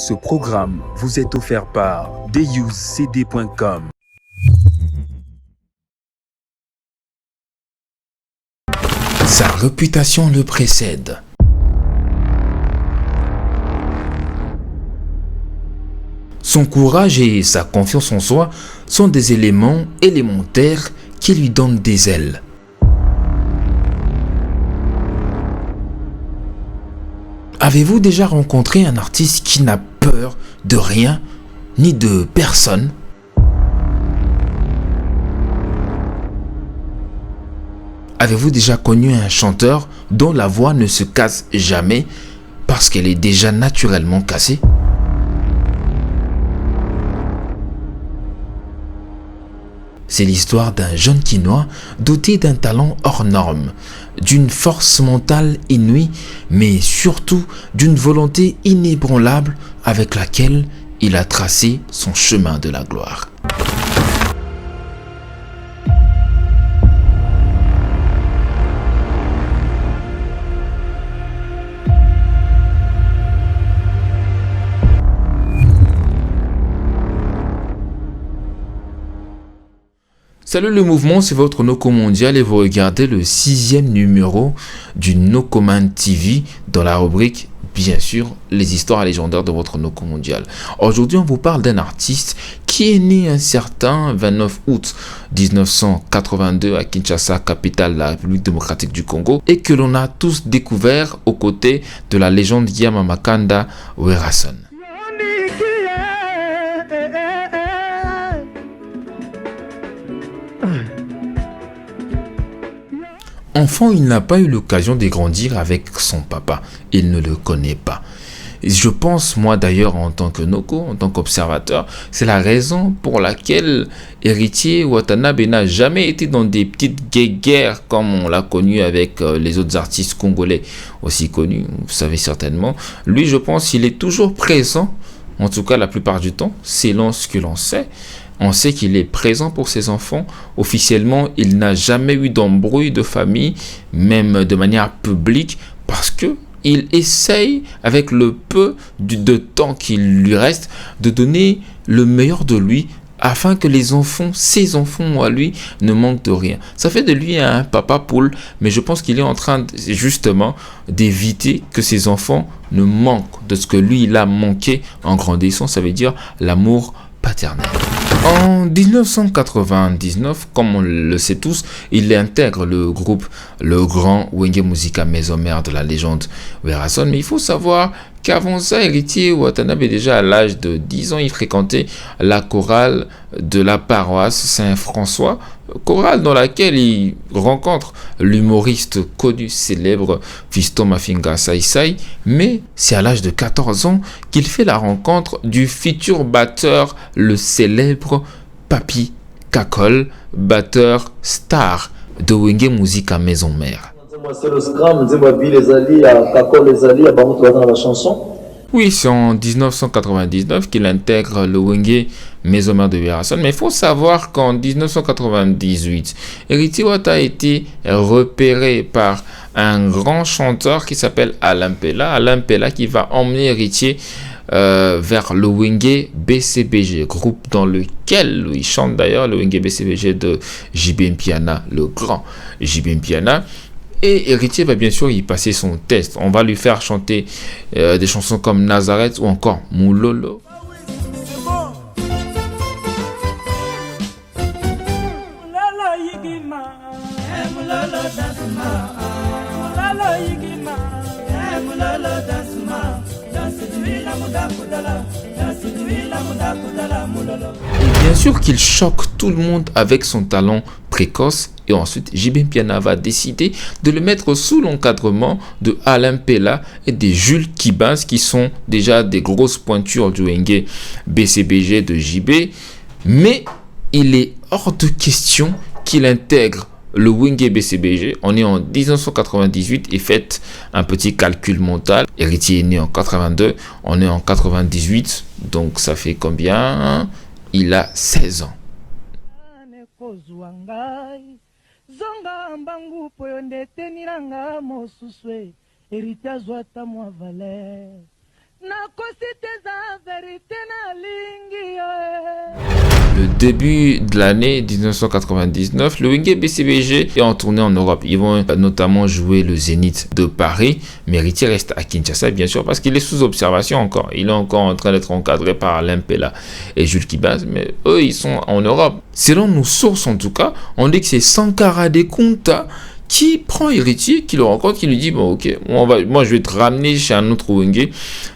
Ce programme vous est offert par deusecd.com. Sa réputation le précède. Son courage et sa confiance en soi sont des éléments élémentaires qui lui donnent des ailes. Avez-vous déjà rencontré un artiste qui n'a peur de rien ni de personne? Avez-vous déjà connu un chanteur dont la voix ne se casse jamais parce qu'elle est déjà naturellement cassée? C'est l'histoire d'un jeune Kinois doté d'un talent hors norme, d'une force mentale inouïe, mais surtout d'une volonté inébranlable avec laquelle il a tracé son chemin de la gloire. Salut le mouvement, c'est votre Noko Mondial et vous regardez le 6e numéro du Nokoman TV dans la rubrique, bien sûr, les histoires légendaires de votre Noko Mondial. Aujourd'hui, on vous parle d'un artiste qui est né un certain 29 août 1982 à Kinshasa, capitale de la République démocratique du Congo, et que l'on a tous découvert aux côtés de la légende Yamamakanda Werason. Enfant, il n'a pas eu l'occasion de grandir avec son papa. Il ne le connaît pas. Je pense, moi d'ailleurs, en tant que Noko, en tant qu'observateur, c'est la raison pour laquelle Héritier Watanabe n'a jamais été dans des petites guéguerres comme on l'a connu avec les autres artistes congolais aussi connus, vous savez certainement. Lui, je pense, il est toujours présent, en tout cas la plupart du temps, selon ce que l'on sait. On sait qu'il est présent pour ses enfants. Officiellement, il n'a jamais eu d'embrouille de famille, même de manière publique, parce que il essaye, avec le peu de temps qu'il lui reste, de donner le meilleur de lui afin que les enfants, ses enfants à lui, ne manquent de rien. Ça fait de lui un papa poule, mais je pense qu'il est en train justement d'éviter que ses enfants ne manquent de ce que lui, il a manqué en grandissant. Ça veut dire l'amour paternel. En 1999, comme on le sait tous, il intègre le groupe Le Grand Wenge Musica Maison Mère de la légende Werason. Mais il faut savoir qu'avant ça, Héritier Watanabe, déjà à l'âge de 10 ans, il fréquentait la chorale de la paroisse Saint-François, chorale dans laquelle il rencontre l'humoriste connu, célèbre Fiston Mafinga Saïsaï. Mais c'est à l'âge de 14 ans qu'il fait la rencontre du futur batteur, le célèbre Papi Kakol, batteur star de Wenge Musica Maison Mère. Oui, c'est en 1999 qu'il intègre le Wenge Maison Mère de Werason. Mais il faut savoir qu'en 1998, Héritier Wata a été repéré par un grand chanteur qui s'appelle Alain Pella. Alain Pella qui va emmener Héritier vers le Wenge BCBG, groupe dans lequel il chante d'ailleurs, le Wenge BCBG de JB Mpiana, le grand JB Mpiana. Et Héritier va bien sûr y passer son test. On va lui faire chanter des chansons comme Nazareth ou encore Moulolo. Et bien sûr qu'il choque tout le monde avec son talent précoce. Et ensuite, JB Mpiana va décider de le mettre sous l'encadrement de Alain Pella et de Jules Kibans, qui sont déjà des grosses pointures du Wenge BCBG de JB. Mais il est hors de question qu'il intègre le Wenge BCBG. On est en 1998 et faites un petit calcul mental. Héritier est né en 82, on est en 98, donc ça fait combien? Il a 16 ans. Zonga mbangu poyonde teniranga mosuswe Héritier azwata mwa valer Le début de l'année 1999, le Wenge BCBG est en tournée en Europe. Ils vont notamment jouer le Zénith de Paris, mais Héritier reste à Kinshasa, bien sûr, parce qu'il est sous observation encore. Il est encore en train d'être encadré par Alain Pella et Jules Kibaz, mais eux, ils sont en Europe. Selon nos sources, en tout cas, on dit que c'est Sankara Dekunta qui prend Héritier, qui le rencontre, qui lui dit bon ok, moi je vais te ramener chez un autre Wenge,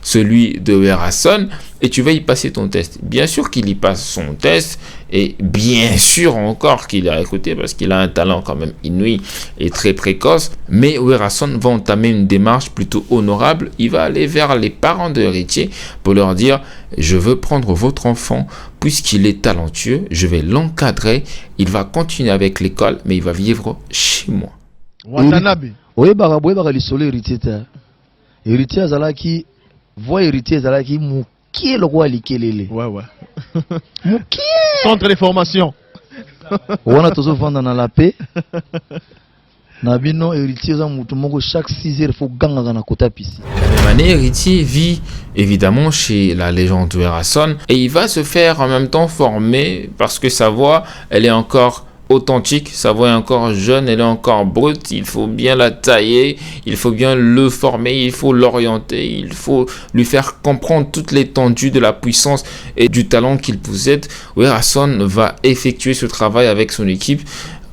celui de Werason, et tu vas y passer ton test. Bien sûr qu'il y passe son test, et bien sûr encore qu'il a écouté, parce qu'il a un talent quand même inouï et très précoce, mais Werason va entamer une démarche plutôt honorable. Il va aller vers les parents de Héritier pour leur dire je veux prendre votre enfant, puisqu'il est talentueux, je vais l'encadrer, il va continuer avec l'école, mais il va vivre chez moi. Watanabe. Oui, baka lisolo héritier ta. Héritier azalaki voix héritier azalaki mukie lokwa likelele. Ouais. Mukie. Centre de formation. Wana tozo vanda na la paix. Na bino héritier za mutu moko chaque 6 heures faut ganga na kota pisi. La même année, Héritier vit évidemment chez la légende de Werason et il va se faire en même temps former parce que sa voix, elle est encore authentique, sa voix est encore jeune, elle est encore brute, il faut bien la tailler, il faut bien le former, il faut l'orienter, il faut lui faire comprendre toute l'étendue de la puissance et du talent qu'il possède. Werason va effectuer ce travail avec son équipe.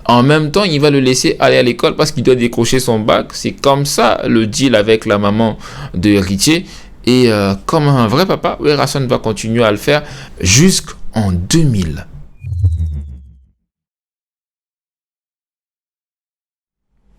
En même temps, il va le laisser aller à l'école parce qu'il doit décrocher son bac. C'est comme ça le deal avec la maman de Héritier. Et comme un vrai papa, Werason va continuer à le faire jusqu'en 2000.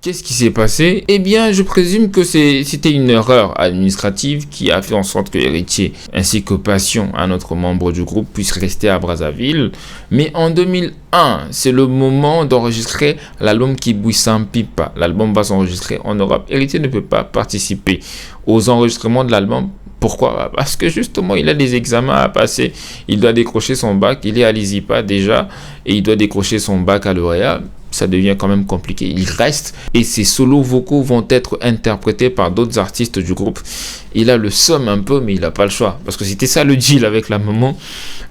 Qu'est-ce qui s'est passé? Eh bien, je présume que c'était une erreur administrative qui a fait en sorte que Héritier ainsi que Passion, un autre membre du groupe, puissent rester à Brazzaville. Mais en 2001, c'est le moment d'enregistrer l'album Kibouissant Pipa. L'album va s'enregistrer en Europe. Héritier ne peut pas participer aux enregistrements de l'album. Pourquoi? Parce que justement, il a des examens à passer. Il doit décrocher son bac. Il est à l'ISIPA déjà et il doit décrocher son baccalauréat. Ça devient quand même compliqué. Il reste et ses solos vocaux vont être interprétés par d'autres artistes du groupe. Il a le somme un peu, mais il n'a pas le choix. Parce que c'était ça le deal avec la maman.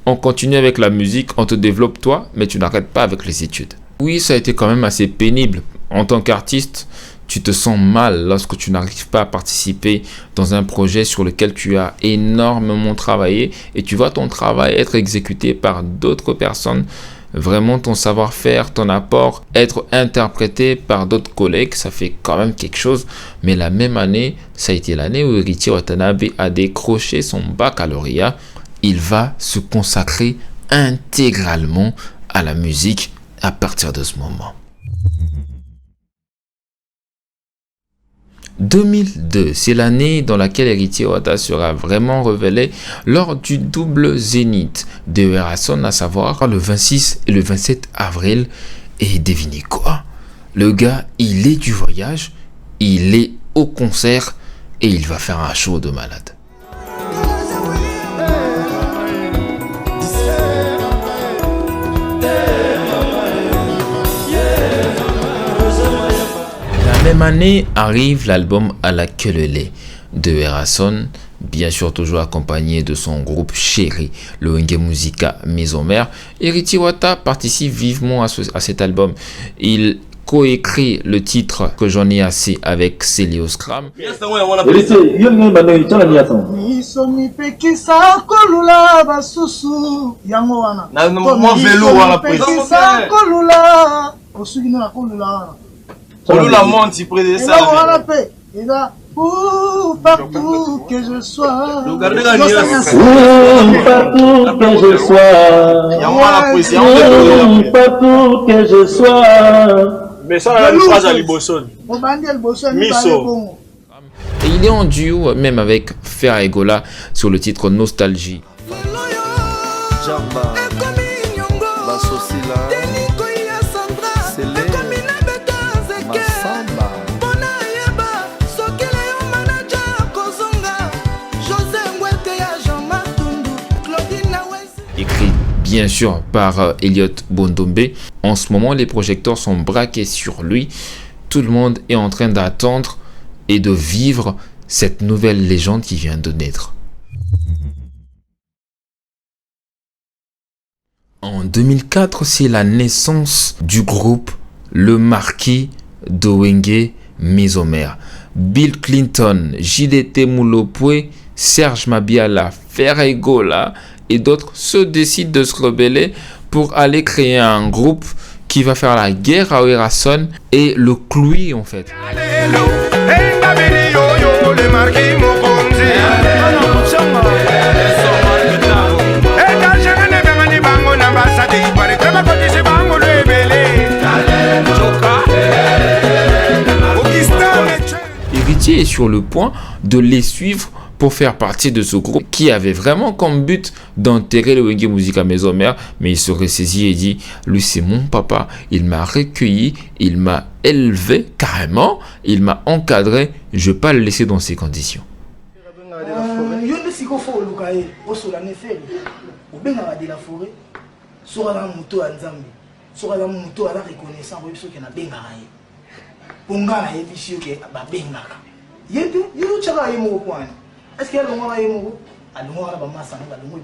On continue avec la musique, on te développe toi, mais tu n'arrêtes pas avec les études. Oui, ça a été quand même assez pénible. En tant qu'artiste, tu te sens mal lorsque tu n'arrives pas à participer dans un projet sur lequel tu as énormément travaillé et tu vois ton travail être exécuté par d'autres personnes. Vraiment ton savoir-faire, ton apport, être interprété par d'autres collègues, ça fait quand même quelque chose. Mais la même année, ça a été l'année où Héritier Watanabe a décroché son baccalauréat. Il va se consacrer intégralement à la musique à partir de ce moment. 2002, c'est l'année dans laquelle Héritier Wata sera vraiment révélé lors du double Zénith de Werason, à savoir le 26 et le 27 avril. Et devinez quoi? Le gars, il est du voyage, il est au concert et il va faire un show de malade. La même année arrive l'album À la queue le lait de Werason, bien sûr toujours accompagné de son groupe chéri, le Wenge Musica Maison Mère. Héritier Wata participe vivement à cet album. Il coécrit le titre Que j'en ai assez avec Célios Kram. Partout que je sois, partout que je sois. Mais ça, la phrase à l'Iboson. Et il est en duo même avec Ferregola sur le titre Nostalgie. Écrit bien sûr par Elliot Bondombe. En ce moment, les projecteurs sont braqués sur lui. Tout le monde est en train d'attendre et de vivre cette nouvelle légende qui vient de naître. En 2004, c'est la naissance du groupe Le Marquis d'Owenge Mesomer. Bill Clinton, JDT Mulopwe, Serge Mabiala, Ferregola et d'autres se décident de se rebeller pour aller créer un groupe qui va faire la guerre à Werason et le clouer en fait. Héritier est sur le point de les suivre pour faire partie de ce groupe qui avait vraiment comme but d'enterrer le Wenge Musica Mesomer, mais il se ressaisit et dit, lui c'est mon papa, il m'a recueilli, il m'a élevé carrément, il m'a encadré, je ne vais pas le laisser dans ces conditions. Est-ce qu'il y a le moment où il y a le moment où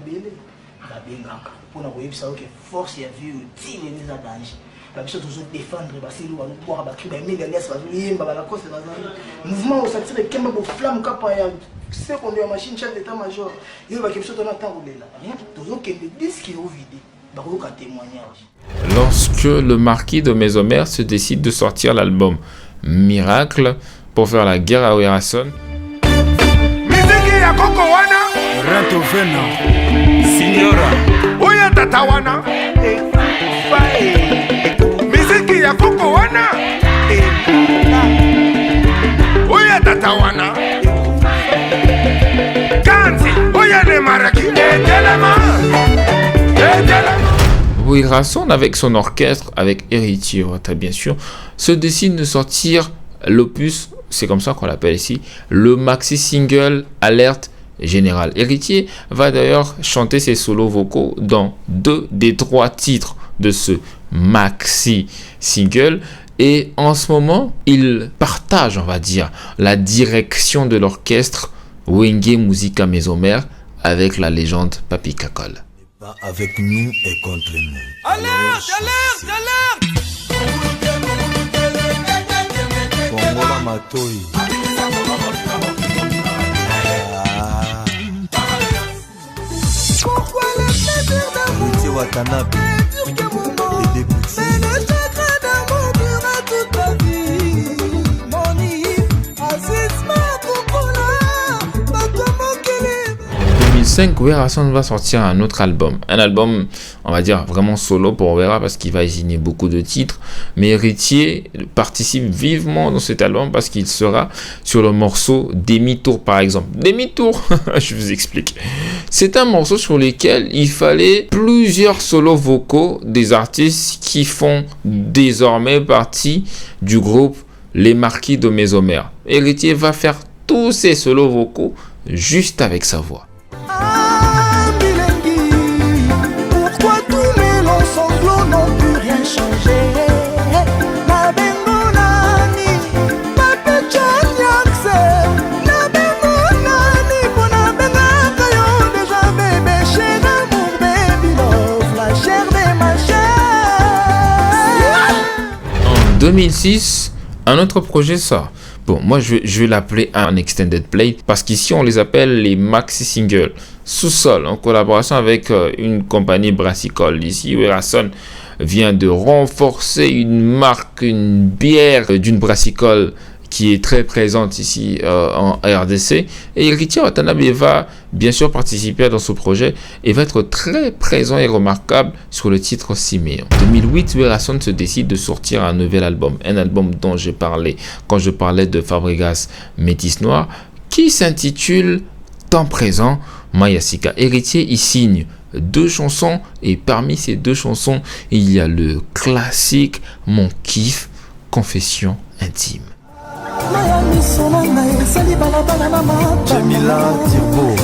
il y a pour nous que force et vie utile les danger. La mission toujours défendre parce que nous allons boire bakri ba mille lias ba yimba ba la cause dans un mouvement où ça tire kemba bo flamme kapa ya c'est qu'on a machine chef d'état major il va quelque chose dans temps là rien toujours que des disques au vide ba ko ka témoignage. Lorsque le Marquis de Mesomer se décide de sortir l'album Miracle pour faire la guerre à Werason, Koko wana Rato Vena Signora Oya tata wana Miziki ya Koko wana Oya tata wana Kanzi Oya ne maraki Werason avec son orchestre, avec Héritier Wata bien sûr, se décide de sortir l'opus, c'est comme ça qu'on l'appelle ici, le maxi single Alerte Générale. Héritier va d'ailleurs chanter ses solos vocaux dans 2 des 3 titres de ce maxi single. Et en ce moment, il partage, on va dire, la direction de l'orchestre Wenge Musica Mesomer avec la légende Papi Kakol. Pas avec nous et contre nous. Alerte, alerte, alerte. Kongola Matoi. Pourquoi le plaisir d'amour Héritier Watanabe. est dur que mon nom, mais le chagrin d'amour durera toute ta vie. Mon Yves, Aziz Makoukoula, Bakomo Kele. En 2005, Werason va sortir un autre album. Un album, on va dire, vraiment solo pour Wera parce qu'il va signer beaucoup de titres. Mais Héritier participe vivement dans cet album parce qu'il sera sur le morceau Demi-tour par exemple. Demi-tour, je vous explique. C'est un morceau sur lequel il fallait plusieurs solos vocaux des artistes qui font désormais partie du groupe Les Marquis de Mesomer. Héritier va faire tous ces solos vocaux juste avec sa voix. Ah, Bilengi, pourquoi tous mes longs sanglots n'ont plus rien changé? La bengonani, Papa Chanyakse, la bengonani, pour la bengayon, déjà bébé, cher amour, baby love, la chair de ma chair. En 2006, un autre projet sort. Bon, moi je vais l'appeler un extended play parce qu'ici on les appelle les maxi singles. Sous-sol, en collaboration avec une compagnie brassicole. Ici, Werason vient de renforcer une marque, une bière d'une brassicole qui est très présente ici en RDC. Et Héritier Watanabe va bien sûr participer dans ce projet et va être très présent et remarquable sur le titre Siméon. En 2008, Werason se décide de sortir un nouvel album. Un album dont j'ai parlé quand je parlais de Fabregas Métis Noir qui s'intitule Temps présent Mayasika. Héritier y signe 2 chansons et parmi ces 2 chansons, il y a le classique Mon kiff, Confession intime. Jamila Thierbo.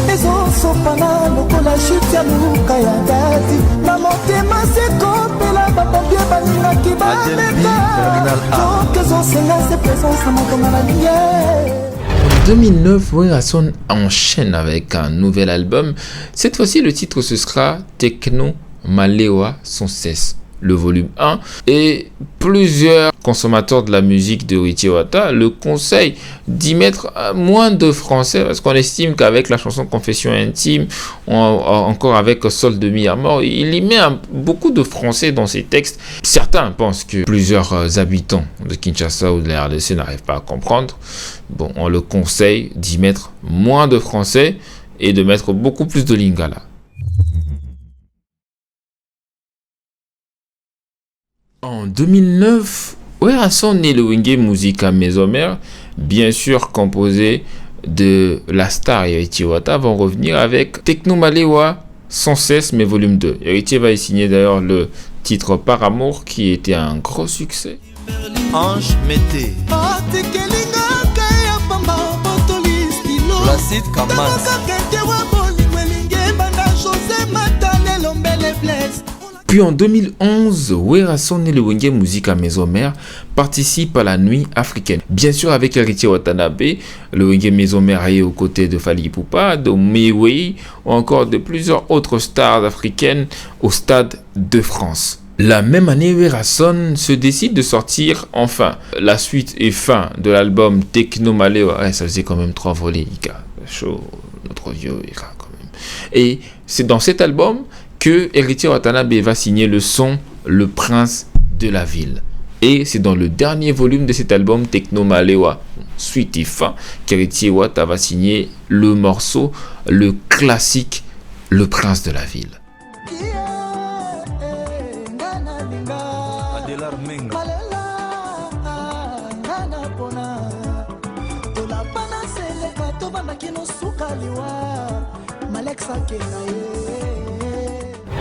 En 2009, Werason enchaîne avec un nouvel album. Cette fois-ci, le titre ce sera Techno Malewa sans cesse, le volume 1, et plusieurs consommateurs de la musique de Richie Wata le conseillent d'y mettre moins de français parce qu'on estime qu'avec la chanson Confession intime, encore avec Sol de mi à mort, il y met beaucoup de français dans ses textes. Certains pensent que plusieurs habitants de Kinshasa ou de la RDC n'arrivent pas à comprendre. Bon, on le conseille d'y mettre moins de français et de mettre beaucoup plus de lingala. En 2009, Werason et le Wenge Musica Mesomer, bien sûr composé de la star Héritier Wata, vont revenir avec Techno Malewa sans cesse, mais volume 2. Héritier va y signer d'ailleurs le titre Par Amour qui était un gros succès. Ange Mété, Placide Kamaz. Puis en 2011, Werason et le Wenge Musica Mesomer participent à la nuit africaine. Bien sûr avec Héritier Watanabe, le Wenge Mesomer est aux côtés de Fally Ipupa, de Mewey ou encore de plusieurs autres stars africaines au Stade de France. La même année, Werason se décide de sortir enfin la suite et fin de l'album Techno Malewa. Ouais, ça faisait quand même 3 volets, Ika. Chaud, notre vieux Ika quand même. Et c'est dans cet album que Héritier Watanabe va signer le son Le Prince de la Ville. Et c'est dans le dernier volume de cet album Techno Malewa, suite et fin, qu'Héritier Wata va signer le morceau, le classique Le Prince de la Ville.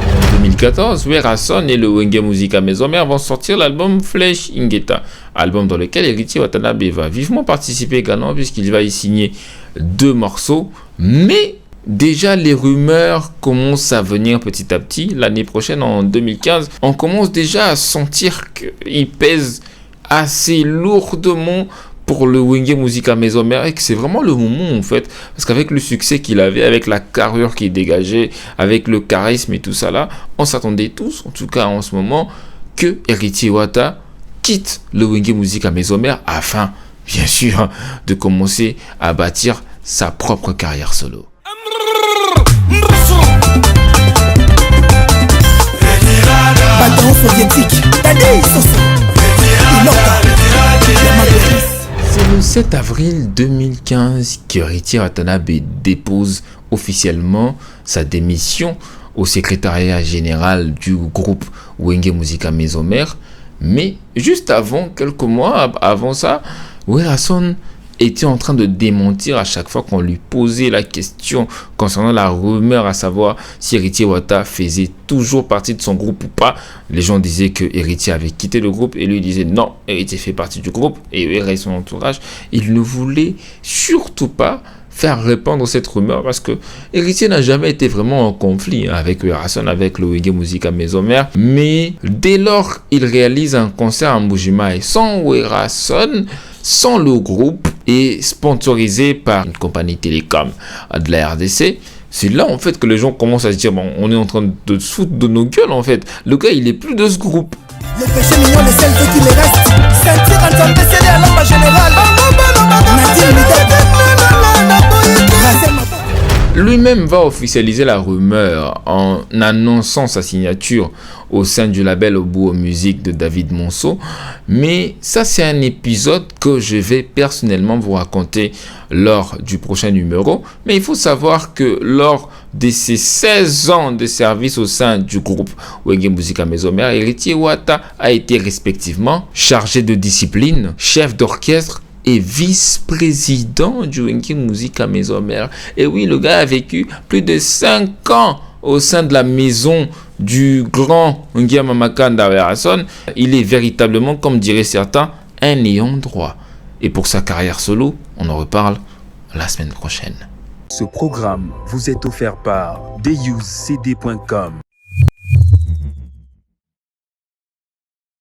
En 2014, Werason et le Wenge Musica Mesomer vont sortir l'album Flèche Ingeta, album dans lequel Héritier Watanabe va vivement participer également puisqu'il va y signer 2 morceaux, mais déjà les rumeurs commencent à venir petit à petit. L'année prochaine, en 2015, on commence déjà à sentir qu'il pèse assez lourdement pour le Wenge Musica Mesomer et que c'est vraiment le moment en fait, parce qu'avec le succès qu'il avait, avec la carrure qu'il dégageait, avec le charisme et tout ça là, on s'attendait tous, en tout cas en ce moment, que Héritier Wata quitte le Wenge Musica Mesomer afin, bien sûr, de commencer à bâtir sa propre carrière solo. C'est le 7 avril 2015 qu'Héritier Watanabe dépose officiellement sa démission au secrétariat général du groupe Wenge Musica Mesomer. Mais juste avant, quelques mois avant ça, Werason était en train de démentir à chaque fois qu'on lui posait la question concernant la rumeur, à savoir si Héritier Wata faisait toujours partie de son groupe ou pas. Les gens disaient que Héritier avait quitté le groupe et lui disait non, Héritier fait partie du groupe et son entourage. Il ne voulait surtout pas faire répandre cette rumeur parce que Héritier n'a jamais été vraiment en conflit avec Werason, avec le Wenge Musica Mesomer, mais dès lors il réalise un concert en Mbujimaï sans Werason, sans le groupe et sponsorisé par une compagnie télécom de la RDC. C'est là en fait que les gens commencent à se dire bon, on est en train de se foutre de nos gueules en fait. Le gars il est plus de ce groupe. Le péché mignon, les seuls qui me restent. Sentir entendre décéder à l'homme général. Lui-même va officialiser la rumeur en annonçant sa signature au sein du label Obuo Music de David Monceau. Mais ça, c'est un épisode que je vais personnellement vous raconter lors du prochain numéro. Mais il faut savoir que lors de ses 16 ans de service au sein du groupe Wenge Musica Mesomer, Héritier Wata a été respectivement chargé de discipline, chef d'orchestre et vice-président du Wenge Musica Mesomer. Et oui, le gars a vécu plus de 5 ans au sein de la maison du grand Ngia Makanda Werason. Il est véritablement, comme diraient certains, un ayant droit. Et pour sa carrière solo, on en reparle la semaine prochaine. Ce programme vous est offert par deusecd.com.